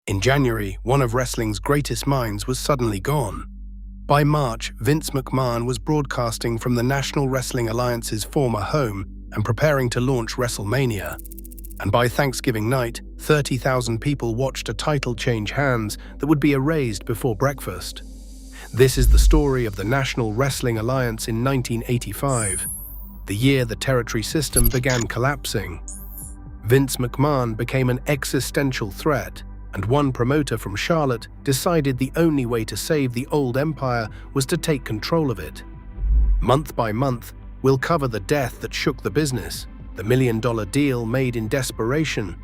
In January, one of wrestling's greatest minds was suddenly gone. By March, Vince McMahon was broadcasting from the National Wrestling Alliance's former home and preparing to launch WrestleMania. And by Thanksgiving night, 30,000 people watched a title change hands that would be erased before breakfast. This is the story of the National Wrestling Alliance in 1985, the year the territory system began collapsing. Vince McMahon became an existential threat, and one promoter from Charlotte decided the only way to save the old empire was to take control of it. Month by month, we'll cover the death that shook the business, the million-dollar deal made in desperation,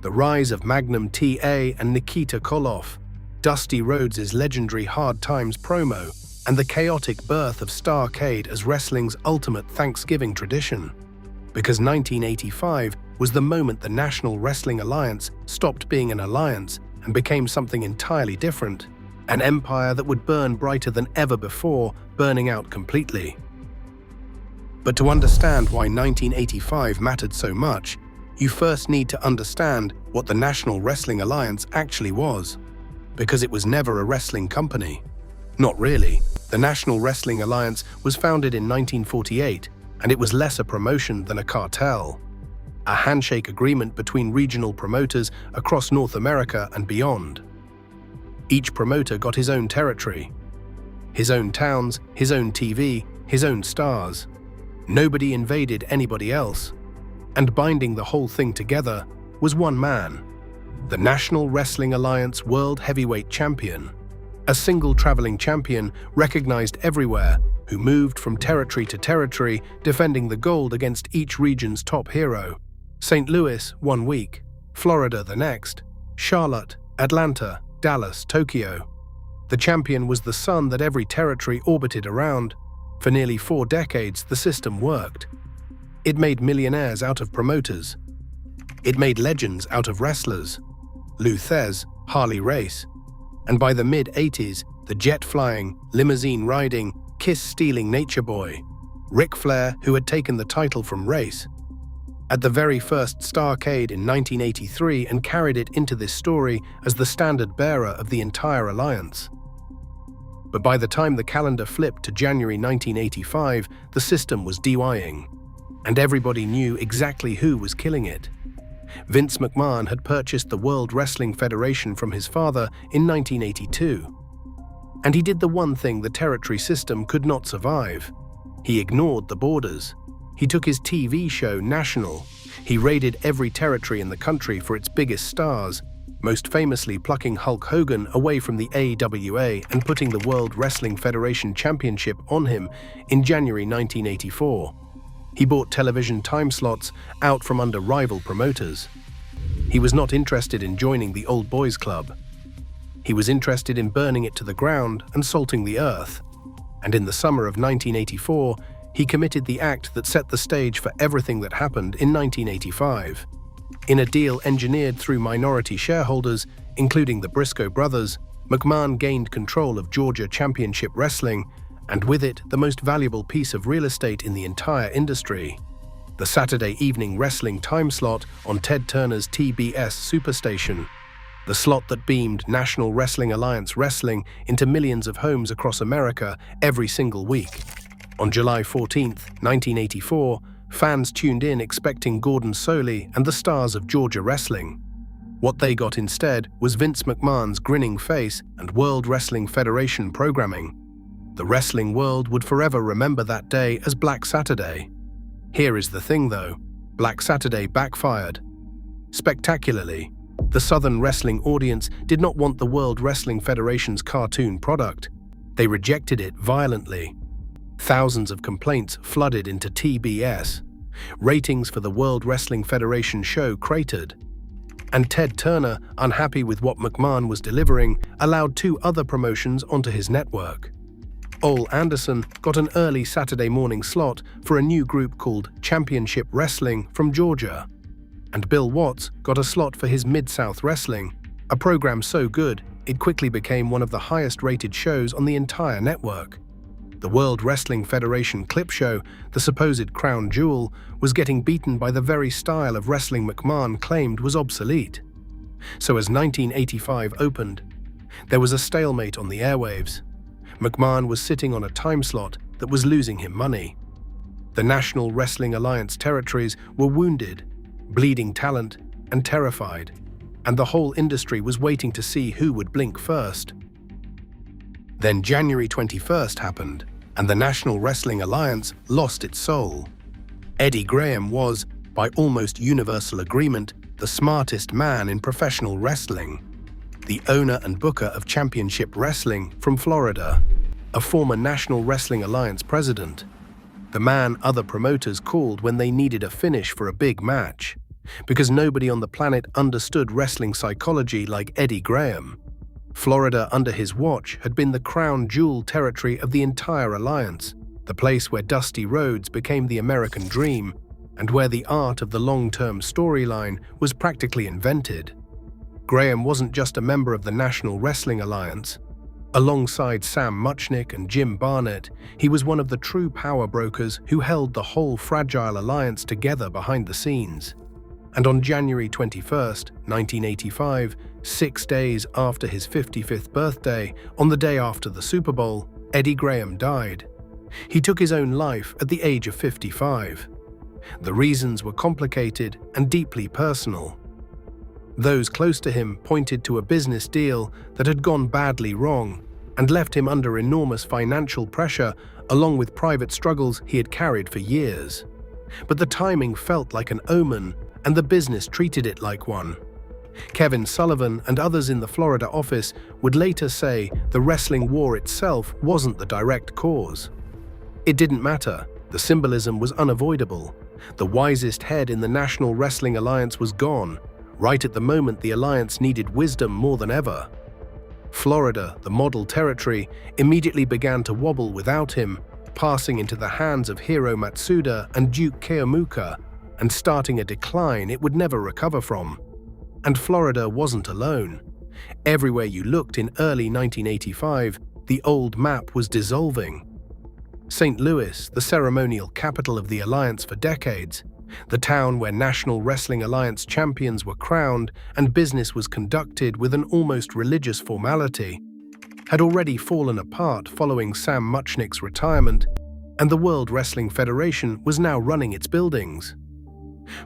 the rise of Magnum T.A. and Nikita Koloff, Dusty Rhodes' legendary Hard Times promo, and the chaotic birth of Starrcade as wrestling's ultimate Thanksgiving tradition. Because 1985 was the moment the National Wrestling Alliance stopped being an alliance and became something entirely different, an empire that would burn brighter than ever before, burning out completely. But to understand why 1985 mattered so much, you first need to understand what the National Wrestling Alliance actually was. Because it was never a wrestling company. Not really. The National Wrestling Alliance was founded in 1948, and it was less a promotion than a cartel. A handshake agreement between regional promoters across North America and beyond. Each promoter got his own territory, his own towns, his own TV, his own stars. Nobody invaded anybody else. And binding the whole thing together was one man, the National Wrestling Alliance World Heavyweight Champion, a single traveling champion recognized everywhere who moved from territory to territory defending the gold against each region's top hero. St. Louis 1 week, Florida the next, Charlotte, Atlanta, Dallas, Tokyo. The champion was the sun that every territory orbited around. For nearly 4 decades, the system worked. It made millionaires out of promoters. It made legends out of wrestlers. Lou Thez, Harley Race. And by the mid-80s, the jet-flying, limousine-riding, kiss-stealing nature boy, Ric Flair, who had taken the title from Race. At the very first Starrcade in 1983 and carried it into this story as the standard-bearer of the entire alliance. But by the time the calendar flipped to January 1985, the system was DIYing, and everybody knew exactly who was killing it. Vince McMahon had purchased the World Wrestling Federation from his father in 1982. And he did the one thing the territory system could not survive. He ignored the borders. He took his TV show national. He raided every territory in the country for its biggest stars, most famously plucking Hulk Hogan away from the AWA and putting the World Wrestling Federation Championship on him in January 1984. He bought television time slots out from under rival promoters. He was not interested in joining the Old Boys Club. He was interested in burning it to the ground and salting the earth. And in the summer of 1984, he committed the act that set the stage for everything that happened in 1985. In a deal engineered through minority shareholders, including the Briscoe brothers, McMahon gained control of Georgia Championship Wrestling, and with it the most valuable piece of real estate in the entire industry, the Saturday evening wrestling time slot on Ted Turner's TBS Superstation, the slot that beamed National Wrestling Alliance wrestling into millions of homes across America every single week. On July 14, 1984, fans tuned in expecting Gordon Solie and the stars of Georgia wrestling. What they got instead was Vince McMahon's grinning face and World Wrestling Federation programming. The wrestling world would forever remember that day as Black Saturday. Here is the thing though, Black Saturday backfired. Spectacularly, the Southern wrestling audience did not want the World Wrestling Federation's cartoon product. They rejected it violently. Thousands of complaints flooded into TBS. Ratings for the World Wrestling Federation show cratered. And Ted Turner, unhappy with what McMahon was delivering, allowed 2 other promotions onto his network. Arn Anderson got an early Saturday morning slot for a new group called Championship Wrestling from Georgia. And Bill Watts got a slot for his Mid-South Wrestling, a program so good it quickly became one of the highest-rated shows on the entire network. The World Wrestling Federation clip show, the supposed crown jewel, was getting beaten by the very style of wrestling McMahon claimed was obsolete. So as 1985 opened, there was a stalemate on the airwaves. McMahon was sitting on a time slot that was losing him money. The National Wrestling Alliance territories were wounded, bleeding talent, and terrified, and the whole industry was waiting to see who would blink first. Then January 21st happened, and the National Wrestling Alliance lost its soul. Eddie Graham was, by almost universal agreement, the smartest man in professional wrestling. The owner and booker of Championship Wrestling from Florida, a former National Wrestling Alliance president. The man other promoters called when they needed a finish for a big match, because nobody on the planet understood wrestling psychology like Eddie Graham. Florida, under his watch, had been the crown jewel territory of the entire alliance, the place where Dusty Rhodes became the American dream, and where the art of the long-term storyline was practically invented. Graham wasn't just a member of the National Wrestling Alliance. Alongside Sam Muchnick and Jim Barnett, he was one of the true power brokers who held the whole fragile alliance together behind the scenes. And on January 21st, 1985, 6 days after his 55th birthday, on the day after the Super Bowl, Eddie Graham died. He took his own life at the age of 55. The reasons were complicated and deeply personal. Those close to him pointed to a business deal that had gone badly wrong and left him under enormous financial pressure, along with private struggles he had carried for years. But the timing felt like an omen, and the business treated it like one. Kevin Sullivan and others in the Florida office would later say the wrestling war itself wasn't the direct cause. It didn't matter. The symbolism was unavoidable. The wisest head in the National Wrestling Alliance was gone, right at the moment the alliance needed wisdom more than ever. Florida, the model territory, immediately began to wobble without him, passing into the hands of Hiro Matsuda and Duke Keomuka, and starting a decline it would never recover from. And Florida wasn't alone. Everywhere you looked in early 1985, the old map was dissolving. St. Louis, the ceremonial capital of the Alliance for decades, the town where National Wrestling Alliance champions were crowned and business was conducted with an almost religious formality, had already fallen apart following Sam Muchnick's retirement, and the World Wrestling Federation was now running its buildings.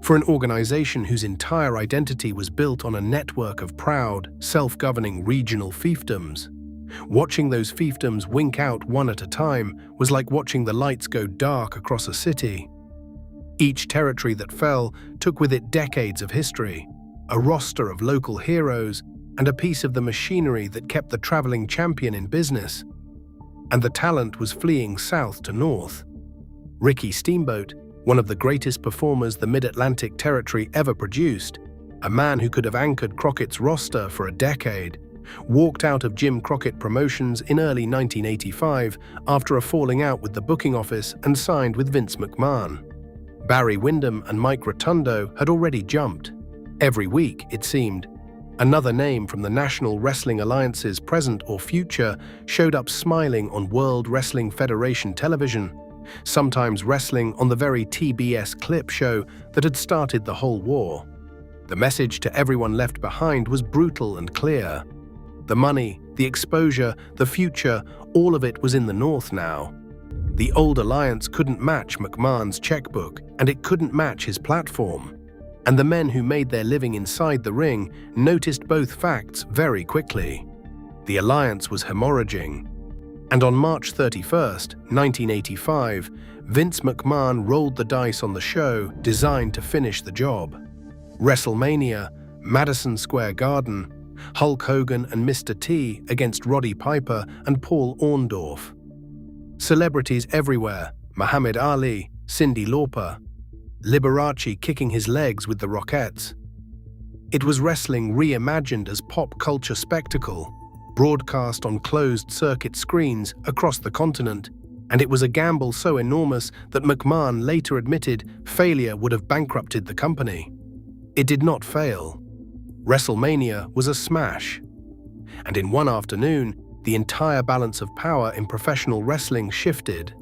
For an organization whose entire identity was built on a network of proud, self-governing regional fiefdoms, watching those fiefdoms wink out one at a time was like watching the lights go dark across a city. Each territory that fell took with it decades of history, a roster of local heroes, and a piece of the machinery that kept the traveling champion in business. And the talent was fleeing south to north. Ricky Steamboat, one of the greatest performers the Mid-Atlantic territory ever produced, a man who could have anchored Crockett's roster for a decade, walked out of Jim Crockett Promotions in early 1985 after a falling out with the booking office and signed with Vince McMahon. Barry Windham and Mike Rotundo had already jumped. Every week, it seemed, another name from the National Wrestling Alliance's present or future showed up smiling on World Wrestling Federation television, sometimes wrestling on the very TBS clip show that had started the whole war. The message to everyone left behind was brutal and clear. The money, the exposure, the future, all of it was in the North now. The old alliance couldn't match McMahon's checkbook, and it couldn't match his platform. And the men who made their living inside the ring noticed both facts very quickly. The alliance was hemorrhaging. And on March 31st, 1985, Vince McMahon rolled the dice on the show designed to finish the job. WrestleMania, Madison Square Garden, Hulk Hogan and Mr. T against Roddy Piper and Paul Orndorff. Celebrities everywhere, Muhammad Ali, Cyndi Lauper, Liberace kicking his legs with the Rockettes. It was wrestling reimagined as pop culture spectacle, broadcast on closed-circuit screens across the continent, and it was a gamble so enormous that McMahon later admitted failure would have bankrupted the company. It did not fail. WrestleMania was a smash. And in one afternoon, the entire balance of power in professional wrestling shifted.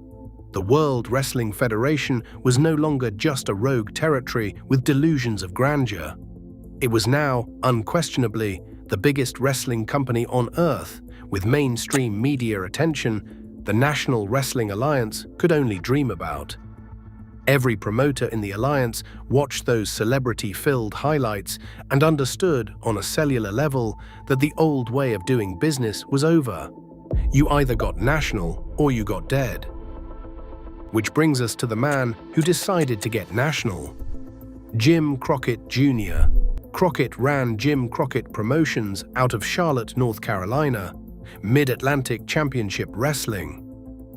The World Wrestling Federation was no longer just a rogue territory with delusions of grandeur. It was now, unquestionably, the biggest wrestling company on Earth, with mainstream media attention the National Wrestling Alliance could only dream about. Every promoter in the alliance watched those celebrity-filled highlights and understood, on a cellular level, that the old way of doing business was over. You either got national or you got dead. Which brings us to the man who decided to get national. Jim Crockett Jr. Crockett ran Jim Crockett Promotions out of Charlotte, North Carolina, Mid-Atlantic Championship Wrestling,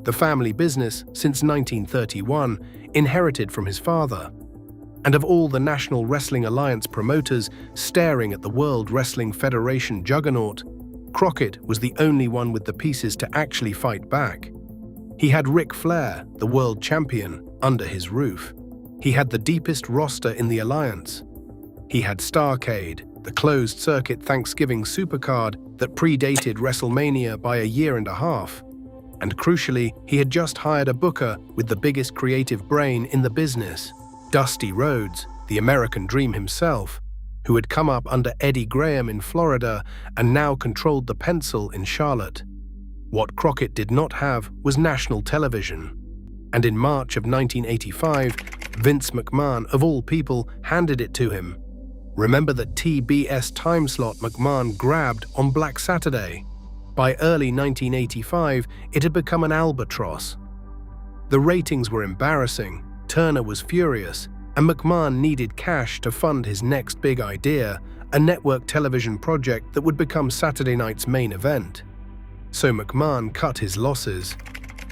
the family business since 1931, inherited from his father. And of all the National Wrestling Alliance promoters staring at the World Wrestling Federation juggernaut, Crockett was the only one with the pieces to actually fight back. He had Ric Flair, the world champion, under his roof. He had the deepest roster in the alliance. He had Starrcade, the closed-circuit Thanksgiving supercard that predated WrestleMania by a year and a half. And crucially, he had just hired a booker with the biggest creative brain in the business, Dusty Rhodes, the American Dream himself, who had come up under Eddie Graham in Florida and now controlled the pencil in Charlotte. What Crockett did not have was national television. And in March of 1985, Vince McMahon, of all people, handed it to him. Remember that TBS time slot McMahon grabbed on Black Saturday? By early 1985, it had become an albatross. The ratings were embarrassing, Turner was furious, and McMahon needed cash to fund his next big idea, a network television project that would become Saturday night's main event. So McMahon cut his losses.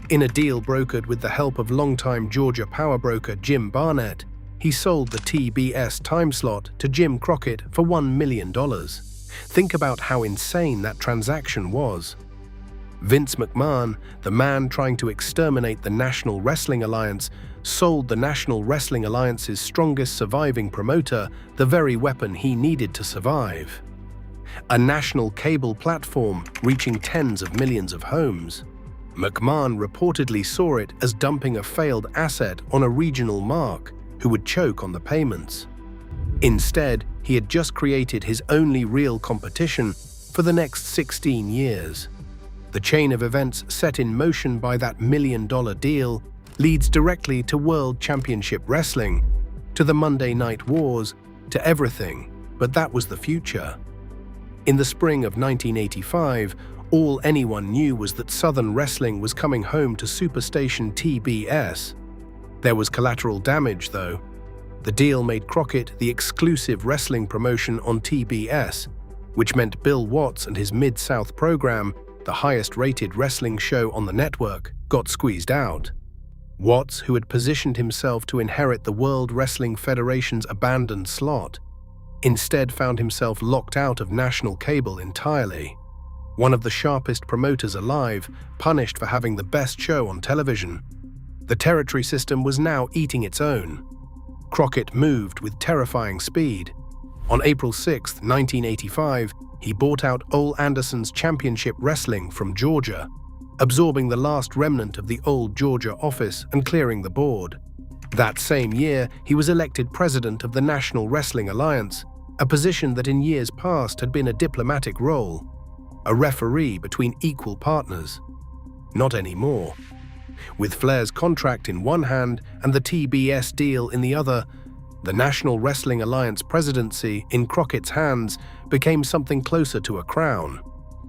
In a deal brokered with the help of longtime Georgia power broker Jim Barnett, he sold the TBS time slot to Jim Crockett for $1 million. Think about how insane that transaction was. Vince McMahon, the man trying to exterminate the National Wrestling Alliance, sold the National Wrestling Alliance's strongest surviving promoter the very weapon he needed to survive. A national cable platform reaching tens of millions of homes. McMahon reportedly saw it as dumping a failed asset on a regional mark who would choke on the payments. Instead, he had just created his only real competition for the next 16 years. The chain of events set in motion by that $1 million deal leads directly to World Championship Wrestling, to the Monday Night Wars, to everything, but that was the future. In the spring of 1985, all anyone knew was that Southern Wrestling was coming home to Superstation TBS. There was collateral damage, though. The deal made Crockett the exclusive wrestling promotion on TBS, which meant Bill Watts and his Mid-South program, the highest-rated wrestling show on the network, got squeezed out. Watts, who had positioned himself to inherit the World Wrestling Federation's abandoned slot, instead found himself locked out of national cable entirely. One of the sharpest promoters alive, punished for having the best show on television. The territory system was now eating its own. Crockett moved with terrifying speed. On April 6, 1985, he bought out Arn Anderson's Championship Wrestling from Georgia, absorbing the last remnant of the old Georgia office and clearing the board. That same year, he was elected president of the National Wrestling Alliance, a position that in years past had been a diplomatic role, a referee between equal partners. Not anymore. With Flair's contract in one hand and the TBS deal in the other, the National Wrestling Alliance presidency in Crockett's hands became something closer to a crown.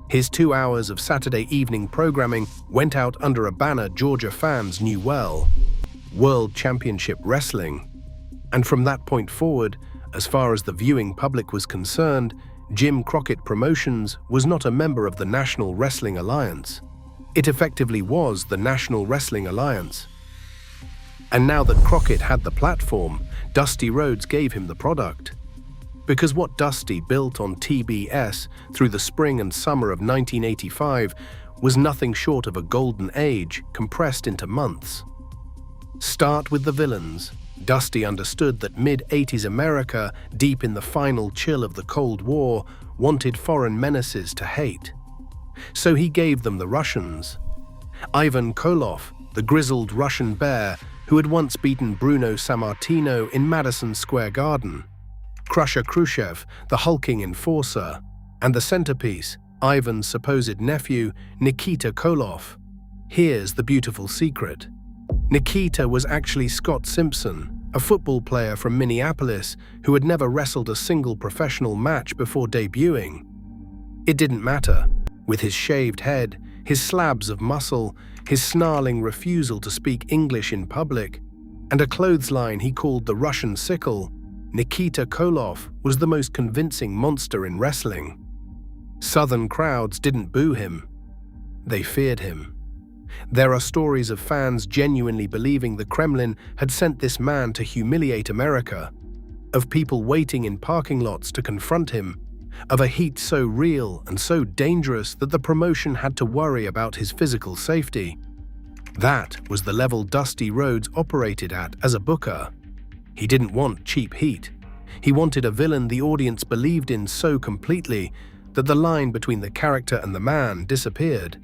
His 2 hours of Saturday evening programming went out under a banner Georgia fans knew well: World Championship Wrestling. And from that point forward, as far as the viewing public was concerned, Jim Crockett Promotions was not a member of the National Wrestling Alliance. It effectively was the National Wrestling Alliance. And now that Crockett had the platform, Dusty Rhodes gave him the product. Because what Dusty built on TBS through the spring and summer of 1985 was nothing short of a golden age compressed into months. Start with the villains. Dusty understood that mid-80s America, deep in the final chill of the Cold War, wanted foreign menaces to hate. So he gave them the Russians. Ivan Koloff, the grizzled Russian bear who had once beaten Bruno Sammartino in Madison Square Garden. Crusher Khrushchev, the hulking enforcer, and the centerpiece, Ivan's supposed nephew, Nikita Koloff. Here's the beautiful secret. Nikita was actually Scott Simpson, a football player from Minneapolis who had never wrestled a single professional match before debuting. It didn't matter. With his shaved head, his slabs of muscle, his snarling refusal to speak English in public, and a clothesline he called the Russian sickle, Nikita Koloff was the most convincing monster in wrestling. Southern crowds didn't boo him. They feared him. There are stories of fans genuinely believing the Kremlin had sent this man to humiliate America, of people waiting in parking lots to confront him, of a heat so real and so dangerous that the promotion had to worry about his physical safety. That was the level Dusty Rhodes operated at as a booker. He didn't want cheap heat. He wanted a villain the audience believed in so completely that the line between the character and the man disappeared.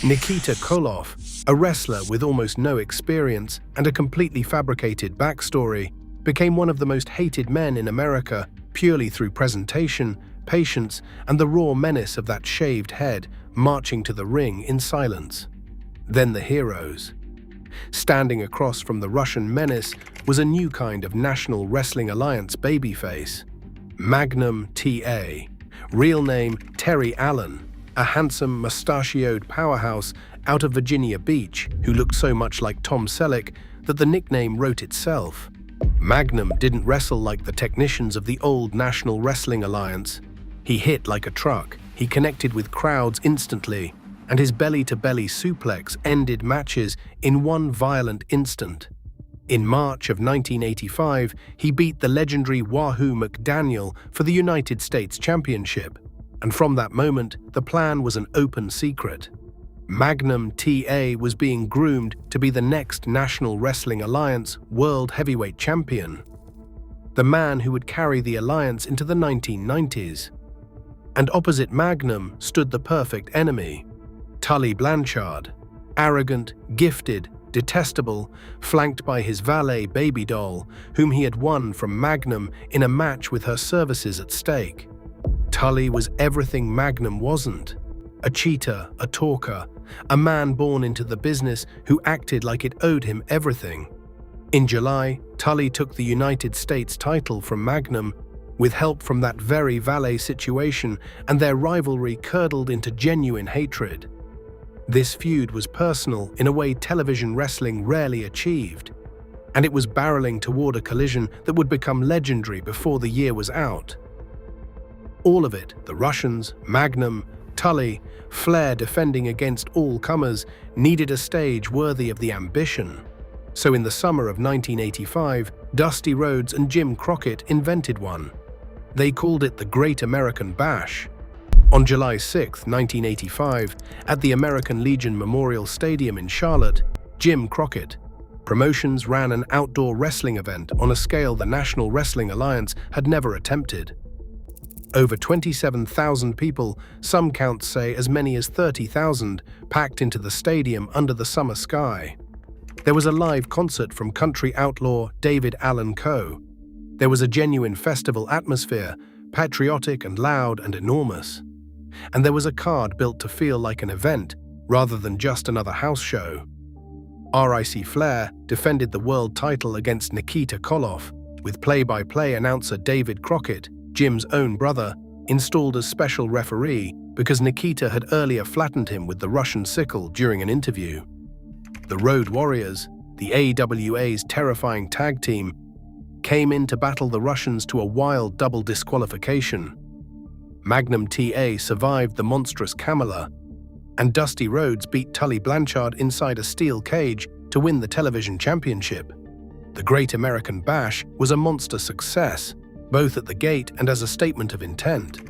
Nikita Koloff, a wrestler with almost no experience and a completely fabricated backstory, became one of the most hated men in America purely through presentation, patience, and the raw menace of that shaved head marching to the ring in silence. Then the heroes. Standing across from the Russian menace was a new kind of National Wrestling Alliance babyface, Magnum T.A., real name Terry Allen, a handsome, mustachioed powerhouse out of Virginia Beach who looked so much like Tom Selleck that the nickname wrote itself. Magnum didn't wrestle like the technicians of the old National Wrestling Alliance. He hit like a truck, he connected with crowds instantly, and his belly-to-belly suplex ended matches in one violent instant. In March of 1985, he beat the legendary Wahoo McDaniel for the United States Championship, and from that moment, the plan was an open secret. Magnum T.A. was being groomed to be the next National Wrestling Alliance World Heavyweight Champion, the man who would carry the alliance into the 1990s. And opposite Magnum stood the perfect enemy, Tully Blanchard, arrogant, gifted, detestable, flanked by his valet baby doll, whom he had won from Magnum in a match with her services at stake. Tully was everything Magnum wasn't. A cheater, a talker, a man born into the business who acted like it owed him everything. In July, Tully took the United States title from Magnum, with help from that very valet situation, and their rivalry curdled into genuine hatred. This feud was personal in a way television wrestling rarely achieved, and it was barreling toward a collision that would become legendary before the year was out. All of it, the Russians, Magnum, Tully, Flair defending against all comers, needed a stage worthy of the ambition. So in the summer of 1985, Dusty Rhodes and Jim Crockett invented one. They called it the Great American Bash. On July 6, 1985, at the American Legion Memorial Stadium in Charlotte, Jim Crockett Promotions ran an outdoor wrestling event on a scale the National Wrestling Alliance had never attempted. Over 27,000 people, some counts say as many as 30,000, packed into the stadium under the summer sky. There was a live concert from country outlaw David Allan Coe. There was a genuine festival atmosphere, patriotic and loud and enormous. And there was a card built to feel like an event, rather than just another house show. Ric Flair defended the world title against Nikita Koloff, with play-by-play announcer David Crockett, Jim's own brother, installed as special referee because Nikita had earlier flattened him with the Russian sickle during an interview. The Road Warriors, the AWA's terrifying tag team, came in to battle the Russians to a wild double disqualification. Magnum T.A. survived the monstrous Kamala, and Dusty Rhodes beat Tully Blanchard inside a steel cage to win the television championship. The Great American Bash was a monster success, both at the gate and as a statement of intent.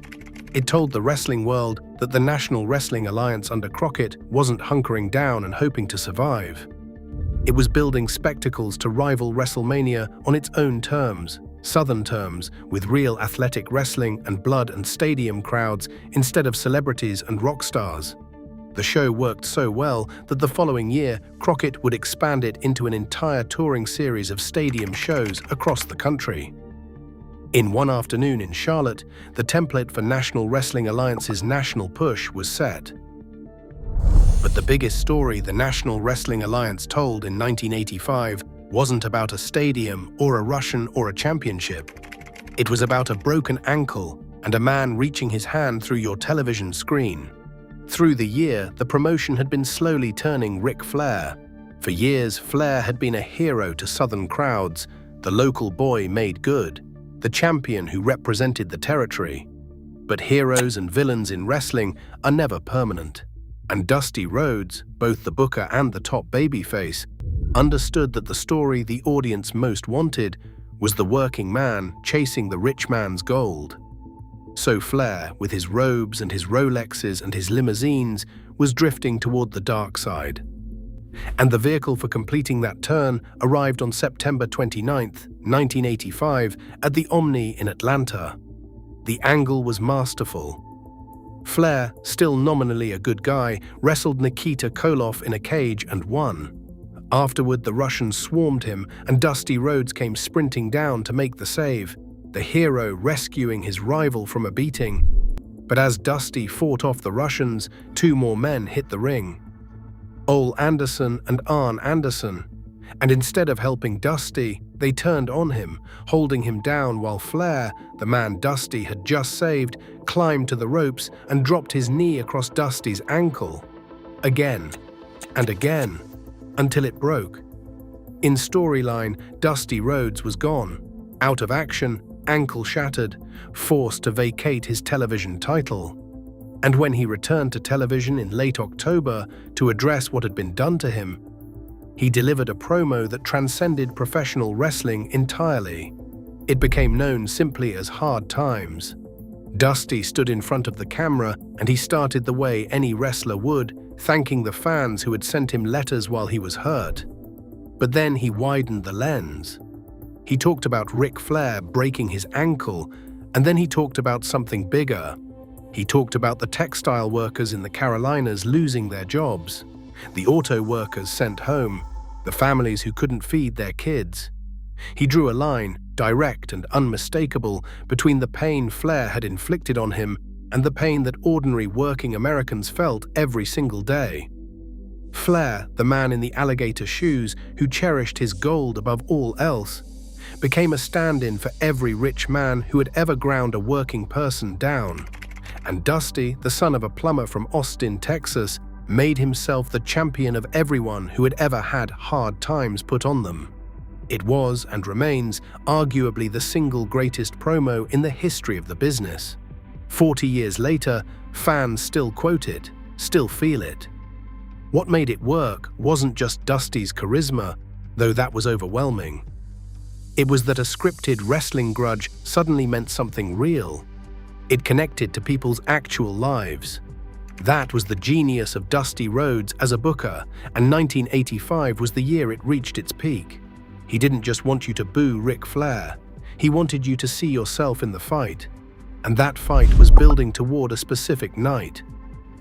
It told the wrestling world that the National Wrestling Alliance under Crockett wasn't hunkering down and hoping to survive. It was building spectacles to rival WrestleMania on its own terms, Southern terms, with real athletic wrestling and blood and stadium crowds instead of celebrities and rock stars. The show worked so well that the following year, Crockett would expand it into an entire touring series of stadium shows across the country. In one afternoon in Charlotte, the template for National Wrestling Alliance's national push was set. But the biggest story the National Wrestling Alliance told in 1985 wasn't about a stadium or a Russian or a championship. It was about a broken ankle and a man reaching his hand through your television screen. Through the year, the promotion had been slowly turning Ric Flair. For years, Flair had been a hero to Southern crowds, the local boy made good, the champion who represented the territory. But heroes and villains in wrestling are never permanent. And Dusty Rhodes, both the booker and the top babyface, understood that the story the audience most wanted was the working man chasing the rich man's gold. So Flair, with his robes and his Rolexes and his limousines, was drifting toward the dark side. And the vehicle for completing that turn arrived on September 29, 1985, at the Omni in Atlanta. The angle was masterful. Flair, still nominally a good guy, wrestled Nikita Koloff in a cage and won. Afterward, the Russians swarmed him, and Dusty Rhodes came sprinting down to make the save, the hero rescuing his rival from a beating. But as Dusty fought off the Russians, two more men hit the ring. Arn Anderson and Arn Anderson. And instead of helping Dusty, they turned on him, holding him down while Flair, the man Dusty had just saved, climbed to the ropes and dropped his knee across Dusty's ankle. Again and again, until it broke. In storyline, Dusty Rhodes was gone, out of action, ankle shattered, forced to vacate his television title. And when he returned to television in late October to address what had been done to him, he delivered a promo that transcended professional wrestling entirely. It became known simply as Hard Times. Dusty stood in front of the camera and he started the way any wrestler would, thanking the fans who had sent him letters while he was hurt. But then he widened the lens. He talked about Ric Flair breaking his ankle, and then he talked about something bigger. He talked about the textile workers in the Carolinas losing their jobs, the auto workers sent home, the families who couldn't feed their kids. He drew a line, direct and unmistakable, between the pain Flair had inflicted on him and the pain that ordinary working Americans felt every single day. Flair, the man in the alligator shoes who cherished his gold above all else, became a stand-in for every rich man who had ever ground a working person down. And Dusty, the son of a plumber from Austin, Texas, made himself the champion of everyone who had ever had hard times put on them. It was, and remains, arguably the single greatest promo in the history of the business. 40 years later, fans still quote it, still feel it. What made it work wasn't just Dusty's charisma, though that was overwhelming. It was that a scripted wrestling grudge suddenly meant something real. It connected to people's actual lives. That was the genius of Dusty Rhodes as a booker, and 1985 was the year it reached its peak. He didn't just want you to boo Ric Flair. He wanted you to see yourself in the fight. And that fight was building toward a specific night.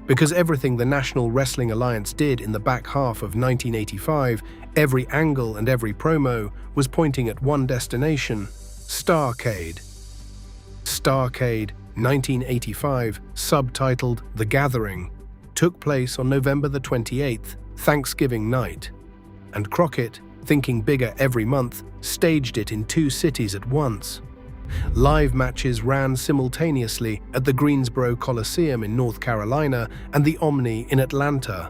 Because everything the National Wrestling Alliance did in the back half of 1985, every angle and every promo was pointing at one destination: Starrcade. Starrcade 1985, subtitled The Gathering, took place on November the 28th, Thanksgiving night. And Crockett, thinking bigger every month, staged it in 2 cities at once. Live matches ran simultaneously at the Greensboro Coliseum in North Carolina and the Omni in Atlanta,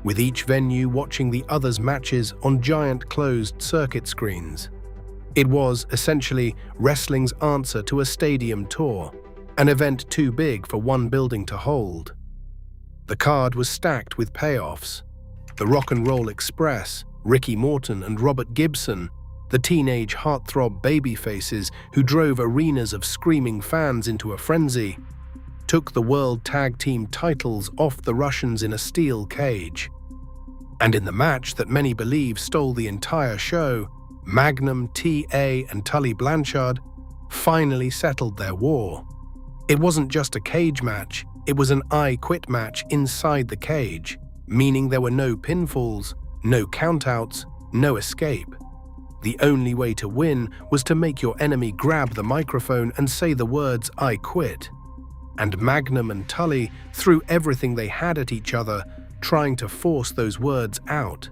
with each venue watching the other's matches on giant closed circuit screens. It was, essentially, wrestling's answer to a stadium tour, an event too big for one building to hold. The card was stacked with payoffs. The Rock and Roll Express, Ricky Morton and Robert Gibson, the teenage heartthrob babyfaces who drove arenas of screaming fans into a frenzy, took the World Tag Team titles off the Russians in a steel cage. And in the match that many believe stole the entire show, Magnum T.A. and Tully Blanchard finally settled their war. It wasn't just a cage match, it was an I Quit match inside the cage, meaning there were no pinfalls, no countouts, no escape. The only way to win was to make your enemy grab the microphone and say the words, "I quit." And Magnum and Tully threw everything they had at each other, trying to force those words out.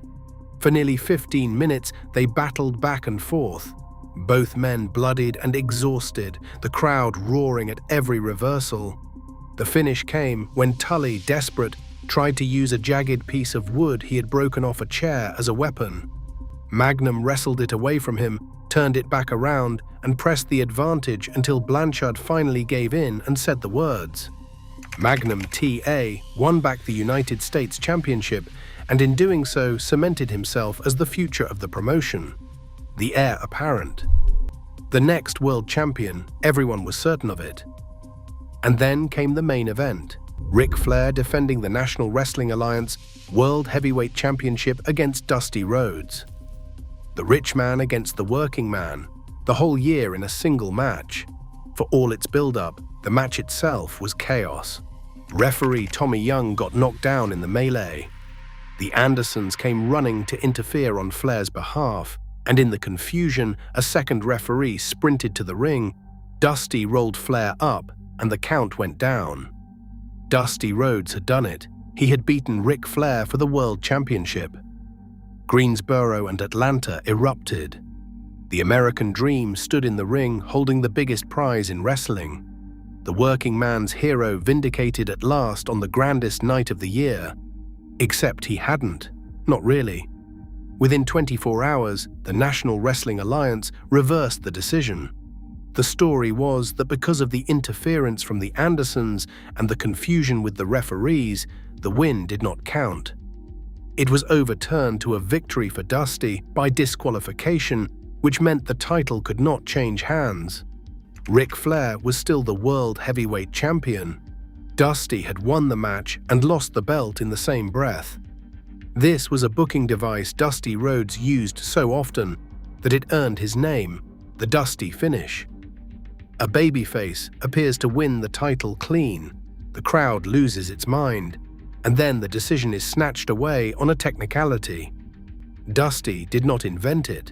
For nearly 15 minutes, they battled back and forth. Both men bloodied and exhausted, the crowd roaring at every reversal. The finish came when Tully, desperate, tried to use a jagged piece of wood he had broken off a chair as a weapon. Magnum wrestled it away from him, turned it back around, and pressed the advantage until Blanchard finally gave in and said the words. Magnum T.A. won back the United States Championship, and in doing so cemented himself as the future of the promotion, the heir apparent. The next world champion, everyone was certain of it. And then came the main event, Ric Flair defending the National Wrestling Alliance World Heavyweight Championship against Dusty Rhodes. The rich man against the working man, the whole year in a single match. For all its build-up, the match itself was chaos. Referee Tommy Young got knocked down in the melee. The Andersons came running to interfere on Flair's behalf, and in the confusion, a second referee sprinted to the ring. Dusty rolled Flair up, and the count went down. Dusty Rhodes had done it. He had beaten Ric Flair for the World Championship. Greensboro and Atlanta erupted. The American Dream stood in the ring holding the biggest prize in wrestling. The working man's hero vindicated at last on the grandest night of the year. Except he hadn't. Not really. Within 24 hours, the National Wrestling Alliance reversed the decision. The story was that because of the interference from the Andersons and the confusion with the referees, the win did not count. It was overturned to a victory for Dusty by disqualification, which meant the title could not change hands. Ric Flair was still the World Heavyweight Champion. Dusty had won the match and lost the belt in the same breath. This was a booking device Dusty Rhodes used so often that it earned his name, the Dusty Finish. A babyface appears to win the title clean, the crowd loses its mind, and then the decision is snatched away on a technicality. Dusty did not invent it.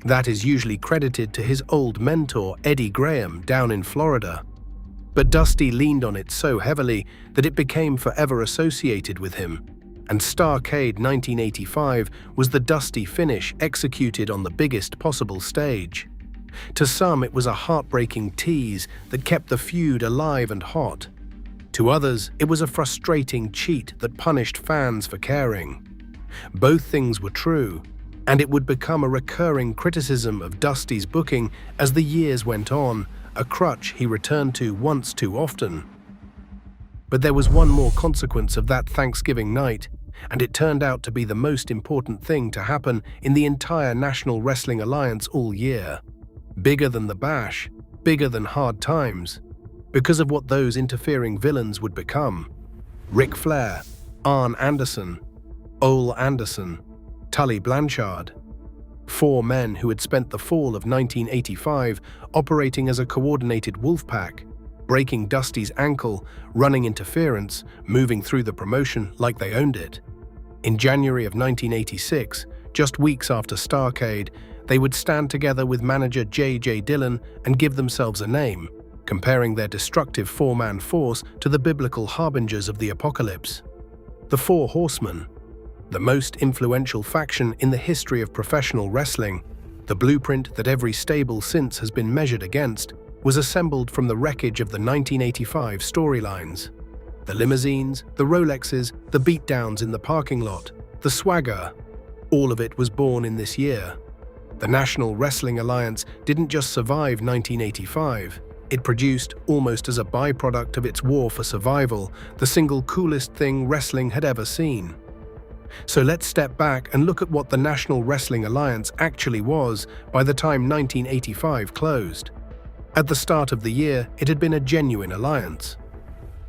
That is usually credited to his old mentor, Eddie Graham, down in Florida. But Dusty leaned on it so heavily that it became forever associated with him, and Starrcade 1985 was the Dusty Finish executed on the biggest possible stage. To some, it was a heartbreaking tease that kept the feud alive and hot. To others, it was a frustrating cheat that punished fans for caring. Both things were true, and it would become a recurring criticism of Dusty's booking as the years went on, a crutch he returned to once too often. But there was one more consequence of that Thanksgiving night, and it turned out to be the most important thing to happen in the entire National Wrestling Alliance all year. Bigger than the Bash, bigger than Hard Times, because of what those interfering villains would become. Ric Flair, Arn Anderson, Ole Anderson, Tully Blanchard. 4 men who had spent the fall of 1985 operating as a coordinated wolf pack, breaking Dusty's ankle, running interference, moving through the promotion like they owned it. In January of 1986, just weeks after Starrcade, they would stand together with manager J.J. Dillon and give themselves a name, comparing their destructive 4-man force to the biblical harbingers of the apocalypse. The 4 Horsemen, the most influential faction in the history of professional wrestling, the blueprint that every stable since has been measured against, was assembled from the wreckage of the 1985 storylines. The limousines, the Rolexes, the beatdowns in the parking lot, the swagger, all of it was born in this year. The National Wrestling Alliance didn't just survive 1985, it produced, almost as a byproduct of its war for survival, the single coolest thing wrestling had ever seen. So let's step back and look at what the National Wrestling Alliance actually was by the time 1985 closed. At the start of the year, it had been a genuine alliance.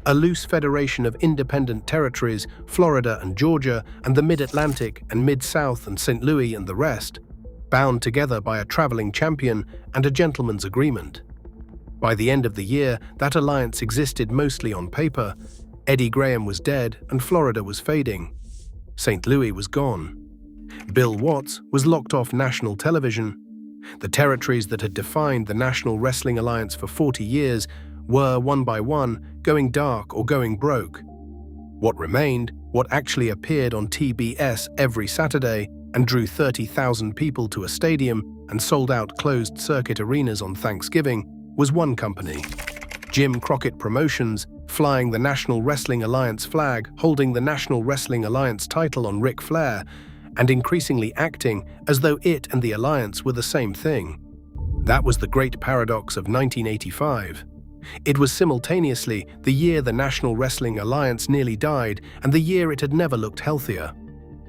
A loose federation of independent territories, Florida and Georgia, and the Mid-Atlantic and Mid-South and St. Louis and the rest, bound together by a traveling champion and a gentleman's agreement. By the end of the year, that alliance existed mostly on paper. Eddie Graham was dead and Florida was fading. St. Louis was gone. Bill Watts was locked off national television. The territories that had defined the National Wrestling Alliance for 40 years were, one by one, going dark or going broke. What remained, what actually appeared on TBS every Saturday and drew 30,000 people to a stadium and sold out closed-circuit arenas on Thanksgiving, was one company. Jim Crockett Promotions, flying the National Wrestling Alliance flag, holding the National Wrestling Alliance title on Ric Flair, and increasingly acting as though it and the Alliance were the same thing. That was the great paradox of 1985. It was simultaneously the year the National Wrestling Alliance nearly died and the year it had never looked healthier.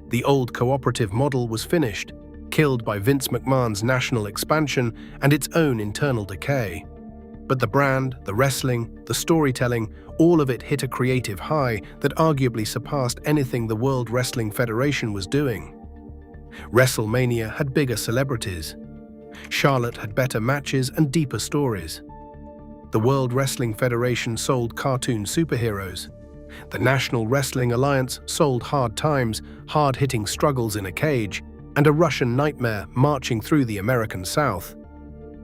The old cooperative model was finished, killed by Vince McMahon's national expansion and its own internal decay. But the brand, the wrestling, the storytelling, all of it hit a creative high that arguably surpassed anything the World Wrestling Federation was doing. WrestleMania had bigger celebrities. Charlotte had better matches and deeper stories. The World Wrestling Federation sold cartoon superheroes. The National Wrestling Alliance sold hard times, hard-hitting struggles in a cage, and a Russian nightmare marching through the American South.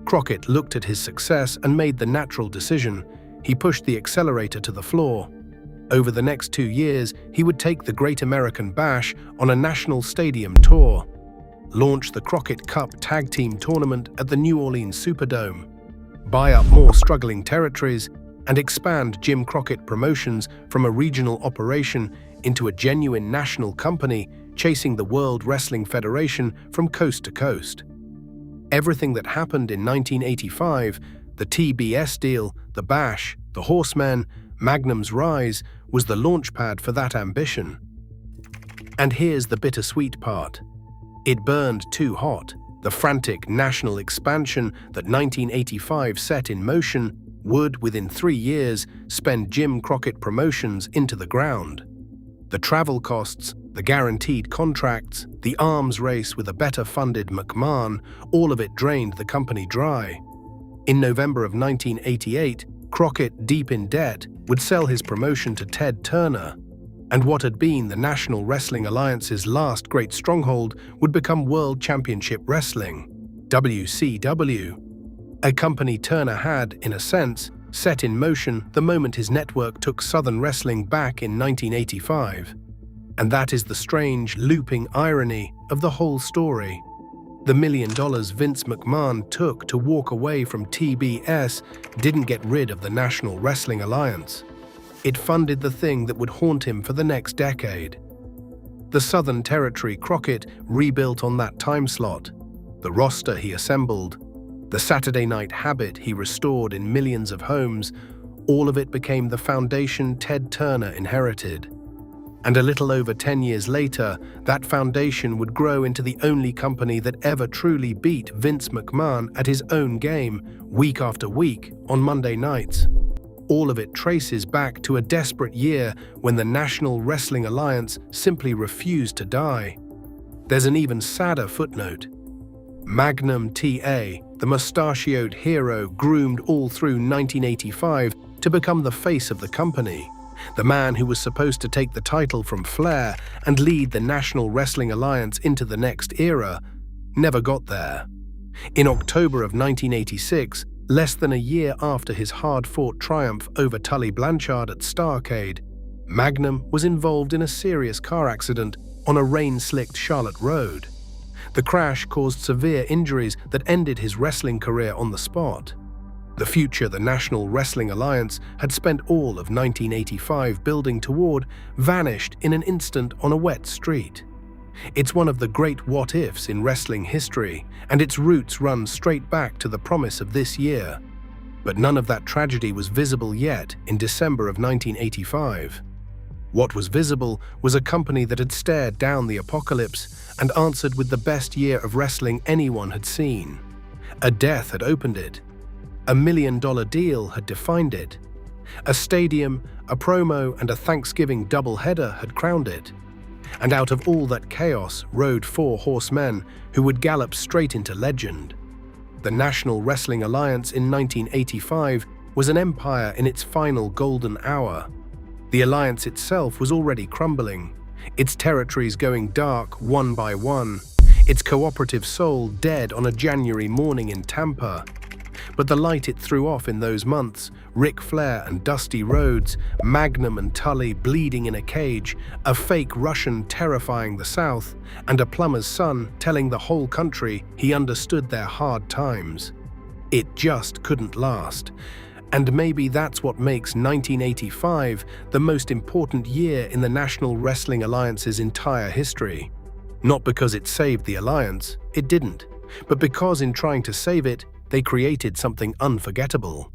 Crockett looked at his success and made the natural decision. He pushed the accelerator to the floor. Over the next 2 years, he would take the Great American Bash on a national stadium tour, launch the Crockett Cup Tag Team Tournament at the New Orleans Superdome, buy up more struggling territories, and expand Jim Crockett Promotions from a regional operation into a genuine national company chasing the World Wrestling Federation from coast to coast. Everything that happened in 1985, the TBS deal, the Bash, the Horsemen, Magnum's rise, was the launchpad for that ambition. And here's the bittersweet part. It burned too hot. The frantic national expansion that 1985 set in motion would, within 3 years, spend Jim Crockett Promotions into the ground. The travel costs, the guaranteed contracts, the arms race with a better-funded McMahon, all of it drained the company dry. In November of 1988, Crockett, deep in debt, would sell his promotion to Ted Turner, and what had been the National Wrestling Alliance's last great stronghold would become World Championship Wrestling, WCW, a company Turner had, in a sense, set in motion the moment his network took Southern Wrestling back in 1985. And that is the strange, looping irony of the whole story. The $1 million Vince McMahon took to walk away from TBS didn't get rid of the National Wrestling Alliance. It funded the thing that would haunt him for the next decade. The Southern Territory Crockett rebuilt on that time slot, the roster he assembled, the Saturday night habit he restored in millions of homes, all of it became the foundation Ted Turner inherited. And a little over 10 years later, that foundation would grow into the only company that ever truly beat Vince McMahon at his own game, week after week, on Monday nights. All of it traces back to a desperate year when the National Wrestling Alliance simply refused to die. There's an even sadder footnote. Magnum T.A., the mustachioed hero groomed all through 1985 to become the face of the company, the man who was supposed to take the title from Flair and lead the National Wrestling Alliance into the next era, never got there. In October of 1986, less than a year after his hard-fought triumph over Tully Blanchard at Starrcade, Magnum was involved in a serious car accident on a rain-slicked Charlotte road. The crash caused severe injuries that ended his wrestling career on the spot. The future the National Wrestling Alliance had spent all of 1985 building toward vanished in an instant on a wet street. It's one of the great what-ifs in wrestling history, and its roots run straight back to the promise of this year. But none of that tragedy was visible yet in December of 1985. What was visible was a company that had stared down the apocalypse and answered with the best year of wrestling anyone had seen. A death had opened it. A $1 million deal had defined it. A stadium, a promo, and a Thanksgiving doubleheader had crowned it. And out of all that chaos rode 4 horsemen who would gallop straight into legend. The National Wrestling Alliance in 1985 was an empire in its final golden hour. The alliance itself was already crumbling. its territories going dark one by one, its cooperative soul dead on a January morning in Tampa. But the light it threw off in those months, Ric Flair and Dusty Rhodes, Magnum and Tully bleeding in a cage, a fake Russian terrifying the South, and a plumber's son telling the whole country he understood their hard times. It just couldn't last. And maybe that's what makes 1985 the most important year in the National Wrestling Alliance's entire history. Not because it saved the alliance, it didn't, but because in trying to save it, they created something unforgettable.